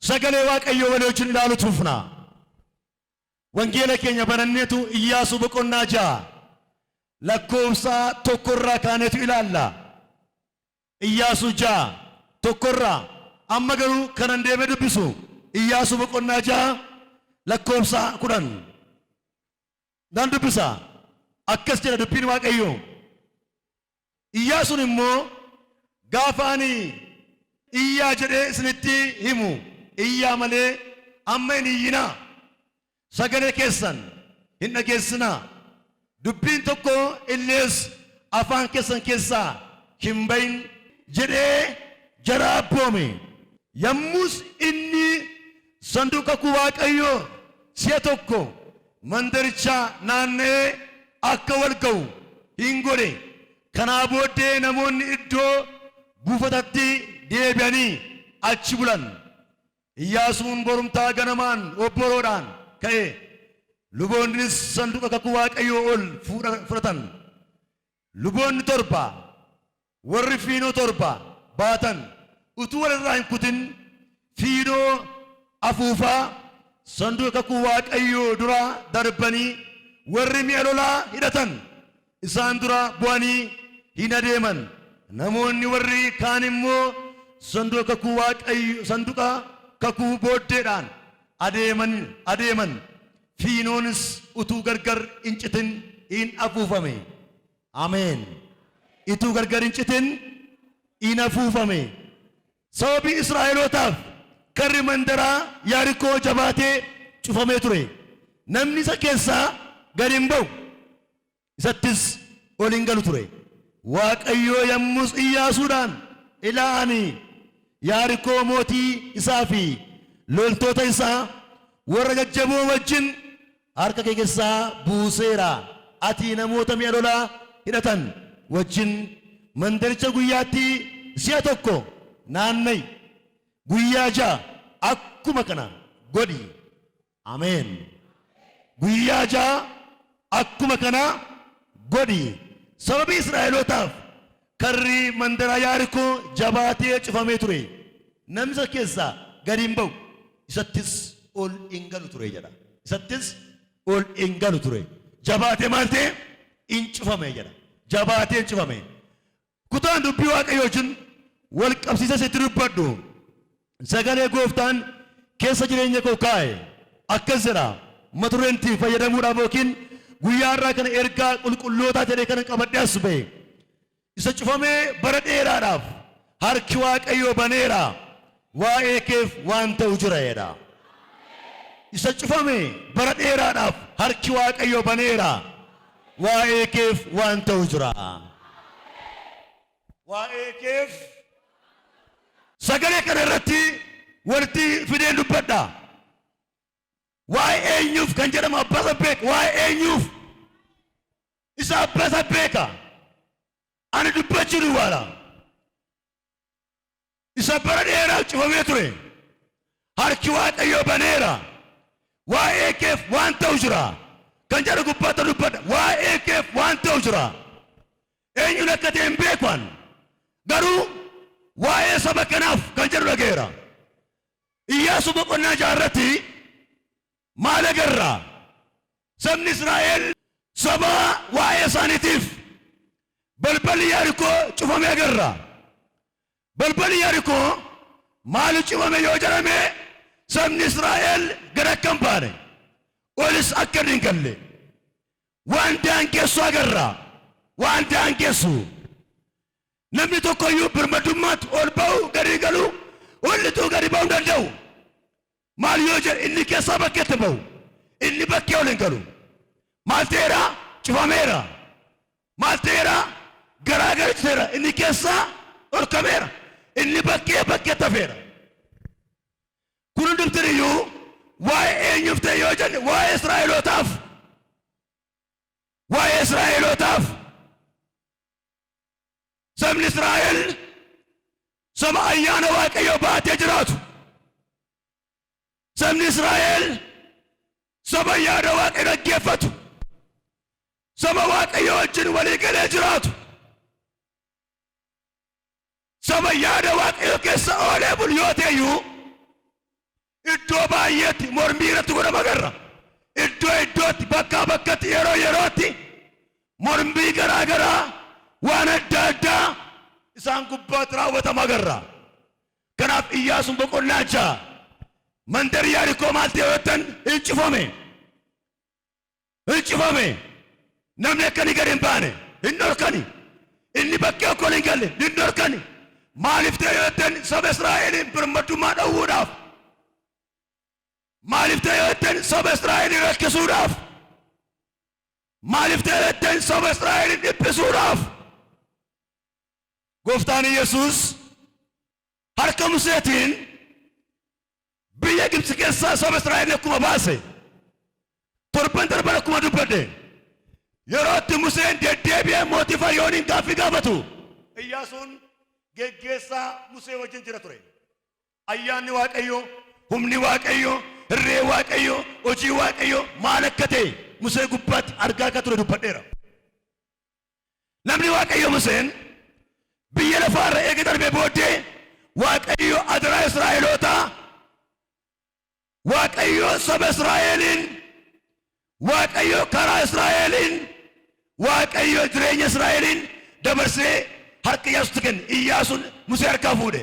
sagalee waaqayyoo waliin ilaalu tufna. Wangeela keenya baranneetu Iyyaasuu boqonnaa 6 lakkoofsa 1 irraa kaanetu ilaalla. Iyyaasuu 6 1 irraa amma garuu kanan deemee dubbisu Iyyaasuu boqonnaa 6 lakkoofsa 10 dan dubbisa. Akkas jedha dubbiin waaqayyoo. Iyyaasuun immoo gaafa ani iyyaa jedhee isinitti himu iyyaa malee amma hin iyyinaa. Sagalee keessan hin dhageessinaa. Dubbiin tokko illees afaan keessan keessaa hin bahin jedhee jara abboome. Yommus inni sanduuqa waaqayyoo si'a tokko mandaricha naanna'ee akka wal ga'u hin godhe. Kanaa booddee namoonni iddoo buufatatti deebi'anii achi bulan. Iyyaasuun borumtaa ganamaan obboroodhaan ka'e. Luboonnis sanduuqa kakuu waaqayyoo ol fudhatan. Luboonni 7 warri fiinoo 7 baatan utuu walirraa hin kutin fiinoo afuufaa sanduuqa kakuu waaqayyoo dura darbanii warri mi'a lolaa hidhatan isaan dura bu'anii hin adeeman. Namoonni warri kaan immoo sanduuqa kakuu booddeedhaan adeeman. Fiinoonis utuu gargar hin citin hin afuufame. Ameen. Utuu gargar hin citin hin afuufame. Sababii Israa'elootaaf karri mandaraa Yaarikoo jabaatee cufamee ture. Namni isa keessaa gad hin ba'u. Isattis ol hin galu ture. Waaqayyoo yommus Iyyaasuudhaan ilaani Yaarikoo mootii isaa fi loltoota isaa warra jajjaboo wajjin harka kee keessaa buuseera. Ati namoota mi'a lolaa hidhatan wajjin mandaricha guyyaatti si'a tokko naanna'i. Guyyaa 6 akkuma kana godhi. Ameen. Guyyaa 6 akkuma kana godhi. Sababii Israa'elootaaf karri mandaraa Yaarikoo jabaatee cufamee ture. Namni isa keessaa gad hin ba'u. Isattis ol hin galu ture jedha. Isattis ol hin galu ture. Jabaatee maal ta'e hin cufame jedha. Jabaatee hin cufame. Kutaan dubbii waaqayyoo wajjin wal qabsiisa sitti dubbadhu. Sagalee gooftaan keessa jireenya koo kaa'e akkas jedha. Mata dureen itti fayyadamuudhaaf yookiin guyyaa irraa kana ergaa qulqullootaa jedhee kana qabadhee as ba'e. Isa cufamee bara dheeraadhaaf harki waaqayyoo baneera. Waa'ee keef waan ta'u jira jedha. Isa cufame bara dheeraadhaaf harki waaqayyoo baneera. Waa'ee keef waan ta'u jira. Waa'ee keef sagalee kana irratti walitti fideen dubbadha. Waa'ee eenyuuf kan jedhamu abbaa beeka. Waa'ee eenyuuf isa abbaa beeka. Ani dubbachuu duwwaadha. Isa bara dheeraaf cufamee ture. Harki waaqayyoo baneera. Waa'ee keef waan ta'u jira. Kan jedhu gubbaatti dubbadha. Waa'ee keef waan ta'u jira. Eenyuun akka ta'e hin beekan. Garuu waa'ee saba kanaaf kan jedhu dhageera. Iyyaasuu boqonnaa 6 irratti maal agarra? Sabni Israa'el saba waa'ee isaaniitiif balballi Yaarikoo cufame agarra. Balballi Yaarikoo maal cufame yoo jedhame sabni Israa'el gara akka hin baane olis akka hin galle waan daangessu agarra. Waan daangessu namni tokkoyyuu birmadummaatti ol ba'u gadi galu ollituu gadi ba'uu danda'u. Maal yoo jedhe inni keessaa bakkeetti ba'u inni bakkee ol hin galu. Maal ta'eera? Cufameera. Maal ta'eera? Garaagarteera. Inni keessaa ol kameera. Inni bakkeetti hafeera. Kun hundumtiyyuu waa'ee eenyuuf ta'e yoo jenne waa'ee Israa'elootaaf. Waa'ee Israa'elootaaf. Sabni Israa'el saba ayyaana waaqayyoo baatee jiraatu. Sabni Israa'el saba yaada waaqayyoo dhaggeeffatu. Saba waaqayyoo wajjin walii galee jiraatu. Saba yaada waaqayyoo keessa oolee bulu yoo ta'eyyuu iddoo baay'eetti mormii irratti godhama agarra. Iddoo iddootti bakkaa bakkatti yeroo yerootti mormii garaa garaa waan adda addaa isaan gubbaatti raawwatama agarra. Kanaaf Iyyaasuun boqonnaa ja'a mandara Yaarikoo maal ta'e yootan incifame namni akkanii gad hin baane hin dhorkani inni bakkee okkoo hin galle hin dhorkani maaliif ta'e yootan saba Israa'eliin birmadummaa dhowwuudhaaf maaliif ta'e yootan saba Israa'eliin rakkisuudhaaf maaliif ta'e yootan saba Israa'eliin dhiphisuudhaaf Gooftaan Yesuus harka Museetiin biyya Gibxi keessaa saba Israa'el akkuma baase torban darban akkuma dubbadde yeroo itti Museen deddeebi'ee mootii Fara'ooniin gaaffii gaafatu Iyyaasuun geggeessaa Musee wajjin jira ture. Ayyaanni Waaqayyoo, humni Waaqayyoo, irree Waaqayyoo, hojii Waaqayyoo maal akka ta'e Musee gubbaatti argaa akka ture dubbadheera. Namni Waaqayyoo Museen biyya lafaarra eega darbee booddee Waaqayyo adaraa Israa'eloota Waaqayyo saba Israa'eliin Waaqayyo karaa Israa'eliin Waaqayyo jireenya Israa'eliin dabarsee harka Iyyaasuutti kenne. Iyyaasuun Musee harkaa fuudhe.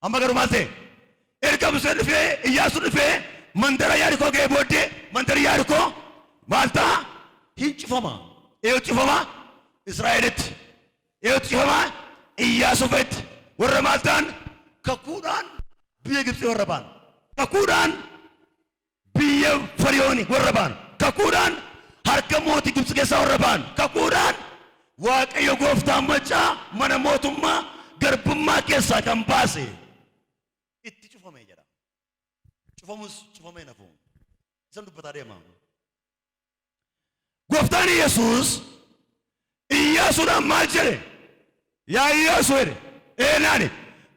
Amma garuu maal ta'e? Erga Museen dhufee Iyyaasuun dhufee mandara Yaarikoo ga'ee booddee mandara Yaarikoo maal ta'a? Hin cufama. Eeyyuu cufama Israa'elitti. Eeyyuu cufama Iyyaasuufitti. Warra maal ta'an kakuudhaan biyya Gibxi warra ba'an. Kakuudhaan biyya Fara'oonii warra ba'an. Kakuudhaan harka mootii Gibxi keessaa warra ba'an. Kakuudhaan Waaqayyo Gooftaan machaa mana mootummaa garbummaa keessaa kan baase itti cufame jedha. Cufamus cufamee nafu. Isan dubbataa deema. Gooftaan Yesuus Iyyaasuudhaan maal jedhe? Yaa Iyyaasuu jedhe. Eenaani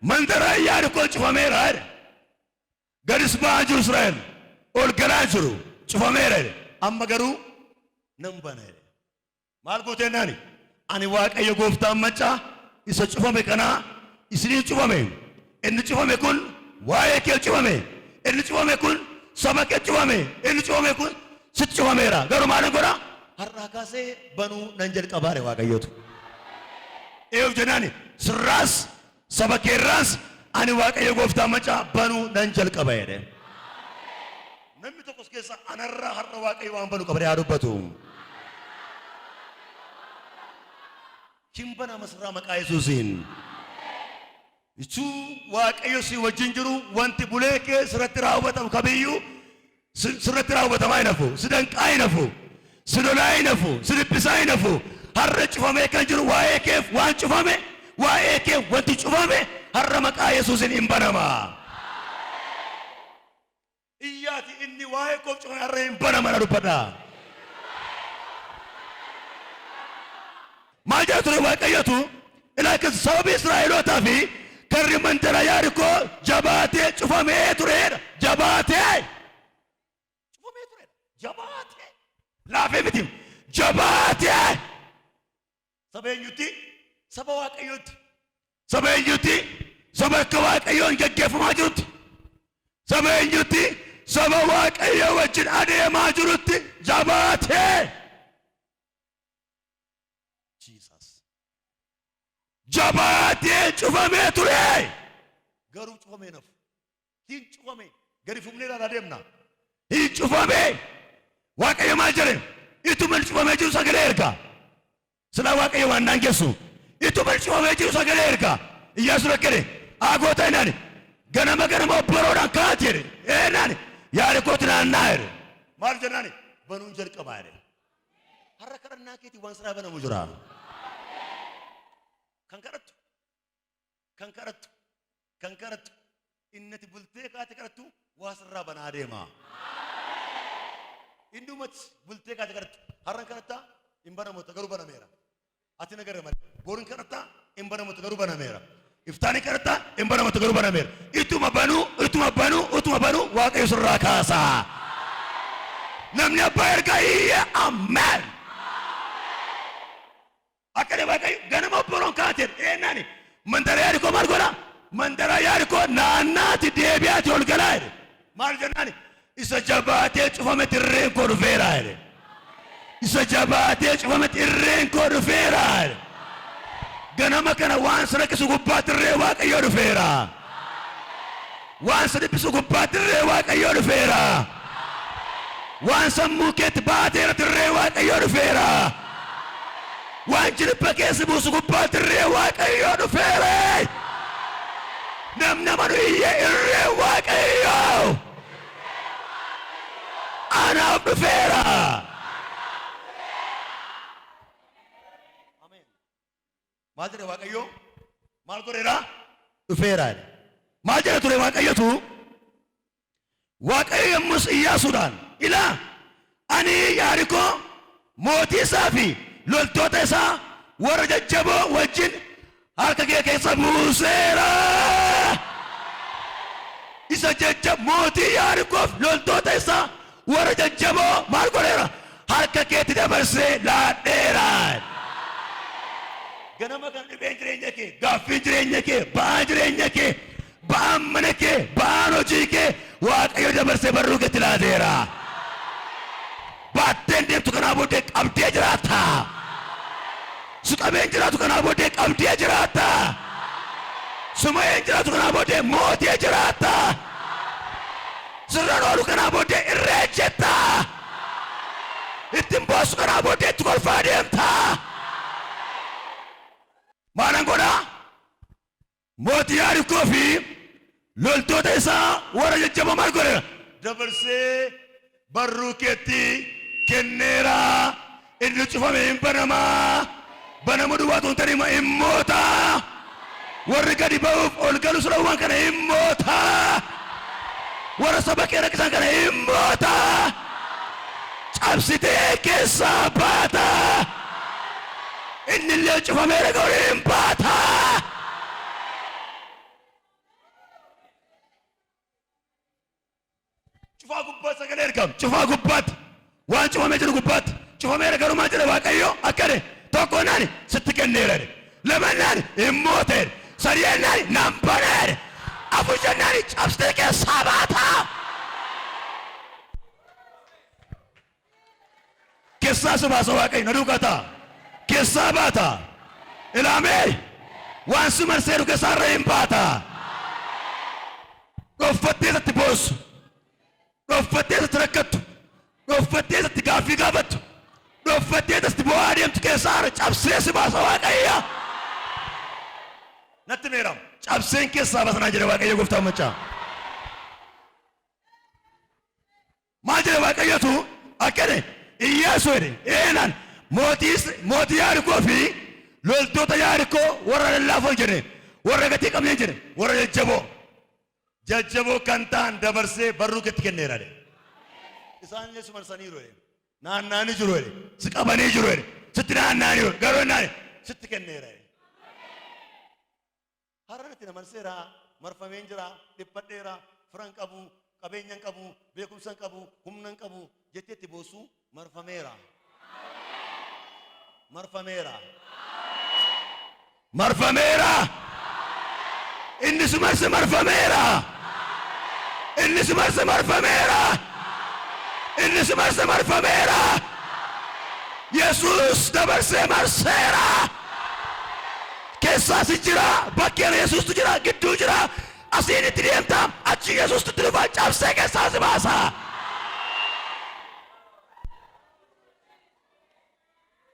mandara Yaarikoo cufameera jedhe. Gadis ba'aa jiru Israa'el ol galaa jiru cufameera jedhe. Amma garuu nan bana jedhe. Maal gootee naani? Ani Waaqayyo Gooftaan machaa isa cufame kanaa isinii cufame. Inni cufame kun waa'ee kee cufame. Inni cufame kun saba kee cufame. Inni cufame kun sitti cufameera. Garuu maal godha? Har'aa kaasee banuu nan jalqabaare Waaqayyootu. Eeyyuu jennaani sirraas saba keerraas ani Waaqayyo Gooftaan machaa banuu nan jalqaba jedhe. Namni tokkos keessa anarraa har'a Waaqayyo waan banuu qaba haa dubbatu. Kimbana masirraa maqaa Yesuusiin. Ichuu Waaqayyo si wajjin jiru wanti bulee kee sirratti raawwatamu kamiyyuu sirratti raawwatamaa hin hafu. Si danqaa hin hafu. Si lolaa hin hafu. Si dhiphisaa hin hafu. Har'a cufamee kan jiru waa'ee keef waan cufame waa'ee kee wanti cufame har'a maqaa Yesuusiin hin banama. Iyyaati inni waa'ee koof cufame har'a hin banama na dubbadha. Maal jedha ture Waaqayyotu ilaakin sababii Israa'elootaa fi karri mandara Yaarikoo jabaatee cufamee tureedha. Jabaatee cufamee tureedha. Jabaatee laafee miti jabaatee saba eenyutti? Saba Waaqayyootti. Saba eenyutti? Saba akka Waaqayyoon gaggeeffamaa jirutti. Saba eenyutti? Saba Waaqayyo wajjin adeemaa jirutti jabaatee. Jesus. Jabaatee cufamee ture. Garuu cufamee nafu. Hin cufame. Gadi fufneedhaan adeemna. Hin cufame. Waaqayyo maal jedhe? Ituma cufamee jiru sagalee erga. Sila Waaqayyo waan daangessu. Ituma cufamee jiru sagalee erga. Iyyaasuun akkana agoota inaani ganama obboroodhaan kaa'ati jedhe. Eenaani Yaarikootti naannaa jedhe. Maal jennaani? Banuun jalqabaa jedhe. Har'a kadhannaa keetii waan siraa banamu jira. Kan kadhattu innati bultee kaate kadhattu waa sirraa banaa deema. Indumatti bultee kaate kadhattu har'an kadhattaa hin banamoota garuu banameera. Ati nagarre malee boruun kadhattaa hin banamoota garuu banameera. Iftaanii kadhattaa hin banamoota garuu banameera. Ituma banuu Waaqayyo sirraa kaasaa. Namni abbaa ergaa iyya ameen. Akkana Waaqayyo ganama obboroon kaate eenaani mandara Yaarikoo maal godha? mandara Yaarikoo naannaatti deebi'aati ol galaa jedhe. Maal jennaani? Isa jabaatee cufame irreen koo dhufeera jedhe. Isa jabaatee cufame irreen koo dhufeera jedhe. Ganama kana waan sana rakkisu gubbaatti irree Waaqayyoo dhufeera. Waan sana dhiphisu gubbaatti irree Waaqayyoo dhufeera. Waan sammuu keetti baatee irratti irree Waaqayyoo dhufeera. Waan jiribba keessa buusu gubbaatti irree Waaqayyoo dhufeera. Namni amanu iyyee irree Waaqayyoo anaaf dhufeera. Maal jedhe Waaqayyoo? Maal godheera? Dhufeera. Maal jedhe ture Waaqayyotu? Waaqayyo yommus Iyyaasuudhaan ilaa ani Yaarikoo mootii isaa fi loltoota isaa warra jajjaboo wajjin harka kee keessa buuseera. Isa jajjab mootii Yaarikoof loltoota isaa warra jajjaboo maal godheera? Harka keetti dabarsee laadheera. Ganama kan dhibeen jireenya kee, gaaffiin jireenya kee, ba'aan jireenya kee, ba'aan mana kee, ba'aan hojii kee Waaqayyo dabarsee barruu keetti laateera. Baatteen deemtu kanaa booddee qabdee jiraata. Suqameen jiraatu kanaa booddee qabdee jiraata. Sumayeen jiraatu kanaa booddee mootii jiraata. Sirraan oolu kanaa booddee irreechetta. Ittiin boosu kanaa booddee itti kolfaa deemta. Maalan godhaa? Mootii Yaarikoo fi loltoota isaa warra jajjaboo maal godheera? Dabarsee barruu keetti kenneera. Inni cufame hin banamaa. Banamuu duwwaatu hin ta'in hin moota. Warri gadi ba'uuf ol galu sulawwan kana hin moota. Warra saba kee rakkisan kana hin moota. Cabsitee keessaa baata. Inni illee cufameera ga'u hin baata. Cufaa gubbaatti sagalee ergama. Cufaa gubbaatti waan cufamee jiru gubbaatti cufameera garuu maal jedhe Waaqayyo akkane tokko naani sitti kenneera. Lama naani hin moote. Sadii naani nan baneera. Afur naani cabsitee keessaa baata. Keessaa si baasa Waaqayyo na duukaa ta'a. Keessaa baata. Ilaamee waan si marseeru keessaa irra hin baata. Dhoffattee isatti boosu. Dhoffattee isatti rakkattu. Dhoffattee isatti gaaffii gaafattu. Dhoffattee isatti bu'aa deemtu keessaa irra cabsee si baasa Waaqayyo. Natti meeramu. Cabseen keessaa baasanaa jedhe Waaqayyo gooftaan machaa. Maal jedhe Waaqayyotu akkane Iyyaasuu jedhe eenaan mootii Yaarikoo fi loltoota Yaarikoo warra lallaafoo jedhe warra gatii qabneen jedhe warra jajjaboo kan ta'an dabarsee barruu keetti kenneera jedhe. Isaan illee si marsaniiru jedhe. Naanna'anii jiru jedhe. Si qabanii jiru jedhe. Sitti naanna'anii jiru garuu naani sitti kenneera jedhe. Har'a natti na marseera marfameen jira dhiphadheera firan qabu qabeenyan qabu beekumsan qabu humnan qabu jetteetti boosu marfameera. Marfameera. Marfameera. Inni si marse marfameera. Inni si marse marfameera. Inni si marse marfameera. Yesuus dabarsee marseera. Keessaa si jira. Bakkeen Yesuustu jira. Gidduu jira. Asiin itti deemta. Achi Yesuustu itti dhufa. Cabsee keessaa si baasa.